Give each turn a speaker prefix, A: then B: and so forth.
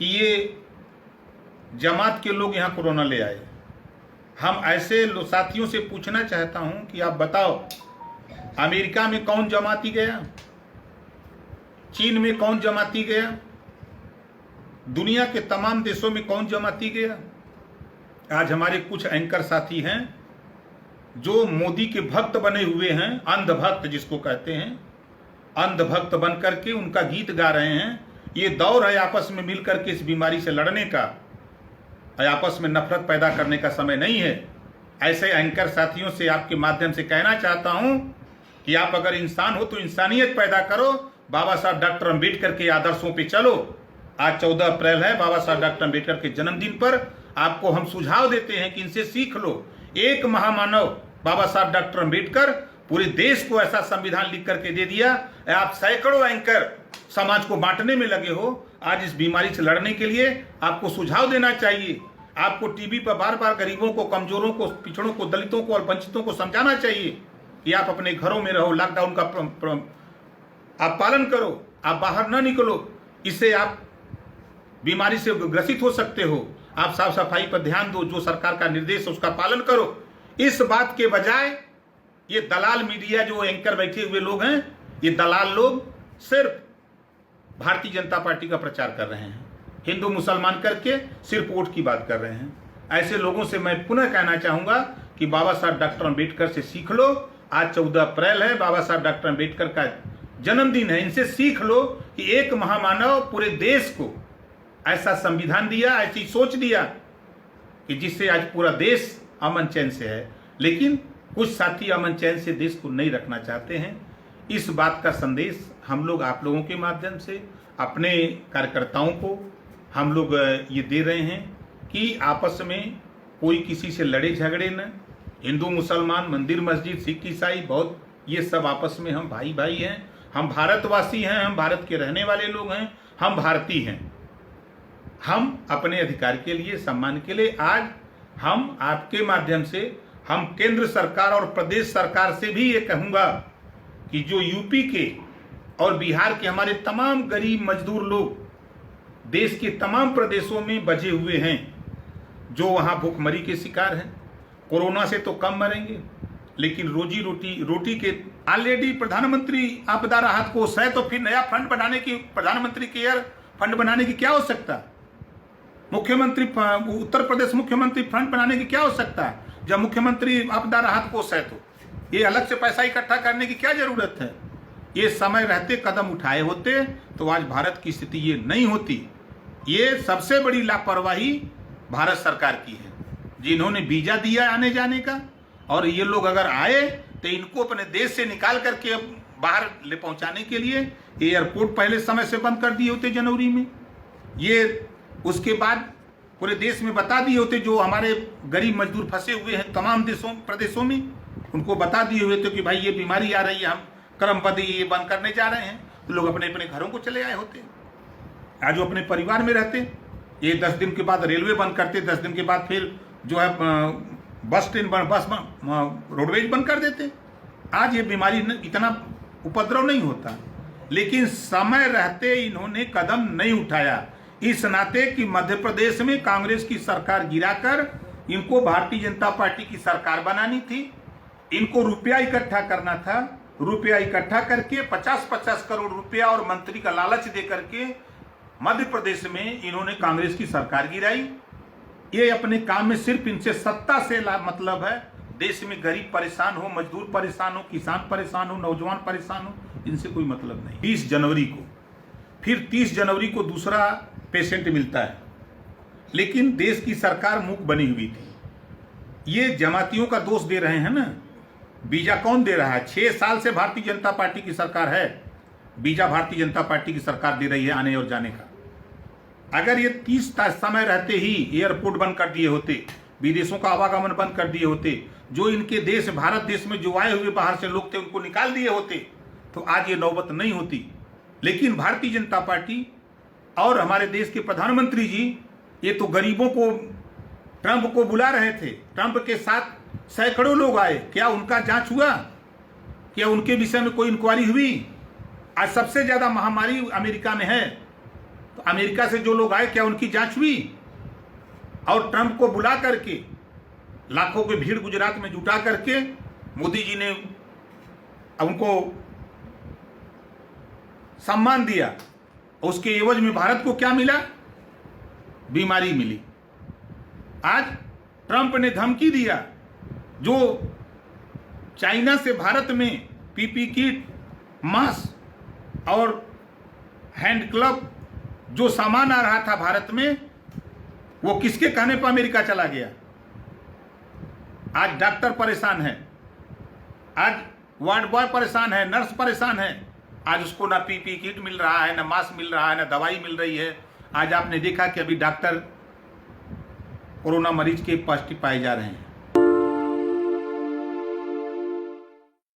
A: कि ये जमात के लोग यहाँ कोरोना ले आए। हम ऐसे साथियों से पूछना चाहता हूँ कि आप बताओ, अमेरिका में कौन जमाती गया, चीन में कौन जमाती गया, दुनिया के तमाम देशों में कौन जमाती गया। आज हमारे कुछ एंकर साथी हैं जो मोदी के भक्त बने हुए हैं, अंधभक्त जिसको कहते हैं, अंधभक्त बन करके उनका गीत गा रहे हैं। ये दौर है आपस में मिलकर के इस बीमारी से लड़ने का, आपस में नफरत पैदा करने का समय नहीं है। ऐसे एंकर साथियों से आपके माध्यम से कहना चाहता हूं कि आप अगर इंसान हो तो इंसानियत पैदा करो, बाबा साहब डॉक्टर अम्बेडकर के आदर्शों पे चलो। आज 14 अप्रैल है, बाबा साहब डॉक्टर अम्बेडकर के जन्मदिन पर आपको हम सुझाव देते हैं कि इनसे सीख लो। एक महामानव बाबा साहब डॉक्टर अम्बेडकर पूरे देश को ऐसा संविधान लिख करके दे दिया। आप सैकड़ों एंकर समाज को बांटने में लगे हो। आज इस बीमारी से लड़ने के लिए आपको सुझाव देना चाहिए। आपको टीवी पर बार बार गरीबों को, कमजोरों को, पिछड़ों को, दलितों को और वंचितों को समझाना चाहिए कि आप अपने घरों में रहो, लॉकडाउन का आप पालन करो, आप बाहर ना निकलो। इससे आप बीमारी से ग्रसित हो सकते हो। आप साफ सफाई पर ध्यान दो, जो सरकार का निर्देश है उसका पालन करो। इस बात के बजाय ये दलाल मीडिया जो एंकर बैठे हुए लोग हैं, ये दलाल लोग सिर्फ भारतीय जनता पार्टी का प्रचार कर रहे हैं, हिंदू मुसलमान करके सिर्फ वोट की बात कर रहे हैं। ऐसे लोगों से मैं पुनः कहना चाहूंगा कि बाबा साहब डॉक्टर अम्बेडकर से सीख लो। आज 14 अप्रैल है, बाबा साहब डॉक्टर अम्बेडकर का जन्मदिन है। इनसे सीख लो कि एक महामानव पूरे देश को ऐसा संविधान दिया, ऐसी सोच दिया कि जिससे आज पूरा देश अमन चैन से है। लेकिन कुछ साथी अमन चैन से देश को नहीं रखना चाहते हैं। इस बात का संदेश हम लोग आप लोगों के माध्यम से अपने कार्यकर्ताओं को हम लोग ये दे रहे हैं कि आपस में कोई किसी से लड़े झगड़े न। हिंदू मुसलमान, मंदिर मस्जिद, सिख ईसाई, बौद्ध, ये सब आपस में हम भाई भाई हैं। हम भारतवासी हैं, हम भारत के रहने वाले लोग हैं, हम भारतीय हैं। हम अपने अधिकार के लिए, सम्मान के लिए आज हम आपके माध्यम से हम केंद्र सरकार और प्रदेश सरकार से भी ये कहूंगा कि जो यूपी के और बिहार के हमारे तमाम गरीब मजदूर लोग देश के तमाम प्रदेशों में बजे हुए हैं, जो वहां भूखमरी के शिकार हैं, कोरोना से तो कम मरेंगे लेकिन रोटी के ऑलरेडी प्रधानमंत्री आपदा राहत कोष है, तो फिर नया फंड बनाने की, प्रधानमंत्री केयर फंड बनाने की क्या आवश्यकता? मुख्यमंत्री उत्तर प्रदेश मुख्यमंत्री फंड बनाने की क्या आवश्यकता है? जब मुख्यमंत्री आपदा राहत कोष है तो ये अलग से पैसा इकट्ठा करने की क्या जरूरत है? ये समय रहते कदम उठाए होते तो आज भारत की स्थिति ये नहीं होती। ये सबसे बड़ी लापरवाही भारत सरकार की है, जिन्होंने वीजा दिया आने जाने का, और ये लोग अगर आए तो इनको अपने देश से निकाल करके बाहर ले पहुंचाने के लिए एयरपोर्ट पहले समय से बंद कर दिए होते जनवरी में। ये उसके बाद पूरे देश में बता दिए होते, जो हमारे गरीब मजदूर फंसे हुए हैं तमाम देशों प्रदेशों में, उनको बता दिए हुए थे कि भाई ये बीमारी आ रही है, हम क्रमबद्ध ये बंद करने जा रहे हैं, तो लोग अपने अपने घरों को चले आए होते। आज वो अपने परिवार में रहते। ये 10 दिन के बाद रेलवे बंद करते, 10 दिन के बाद फिर जो है बस रोडवेज बंद कर देते। आज ये बीमारी इतना उपद्रव नहीं होता, लेकिन समय रहते इन्होंने कदम नहीं उठाया। इस नाते कि मध्य प्रदेश में कांग्रेस की सरकार गिराकर इनको भारतीय जनता पार्टी की सरकार बनानी थी। इनको रुपया इकट्ठा करना था। रुपया इकट्ठा करके 50-50 करोड़ रुपया और मंत्री का लालच दे करके मध्य प्रदेश में इन्होंने कांग्रेस की सरकार गिराई। ये अपने काम में सिर्फ इनसे सत्ता से मतलब है। देश में गरीब परेशान हो, मजदूर परेशान हो, किसान परेशान हो, नौजवान परेशान हो, इनसे कोई मतलब नहीं। 30 जनवरी को फिर 30 जनवरी को दूसरा पेशेंट मिलता है, लेकिन देश की सरकार मूक बनी हुई थी। ये जमातियों का दोष दे रहे हैं ना। वीजा कौन दे रहा है? 6 साल से भारतीय जनता पार्टी की सरकार है। वीजा भारतीय जनता पार्टी की सरकार दे रही है आने और जाने का। अगर ये 30 समय रहते ही एयरपोर्ट बंद कर दिए होते, विदेशों का आवागमन बंद कर दिए होते, जो इनके देश भारत देश में जो आए हुए बाहर से लोग थे उनको निकाल दिए होते, तो आज ये नौबत नहीं होती। लेकिन भारतीय जनता पार्टी और हमारे देश के प्रधानमंत्री जी ये तो गरीबों को, ट्रंप को बुला रहे थे। ट्रंप के साथ सैकड़ों लोग आए, क्या उनका जांच हुआ? क्या उनके विषय में कोई इंक्वायरी हुई? आज सबसे ज्यादा महामारी अमेरिका में है, तो तो अमेरिका से जो लोग आए क्या उनकी जांच हुई? और ट्रंप को बुला करके लाखों की भीड़ गुजरात में जुटा करके मोदी जी ने उनको सम्मान दिया। उसके एवज में भारत को क्या मिला? बीमारी मिली। आज ट्रंप ने धमकी दिया, जो चाइना से भारत में पीपी किट, मास्क और हैंड ग्लव जो सामान आ रहा था भारत में, वो किसके कहने पर अमेरिका चला गया? आज डॉक्टर परेशान है, आज वार्ड बॉय परेशान है, नर्स परेशान है। आज उसको ना पीपी किट मिल रहा है, ना मास्क मिल रहा है, ना दवाई मिल रही है। आज आपने देखा कि अभी डॉक्टर कोरोना मरीज के पॉजिटिव पाए जा रहे हैं।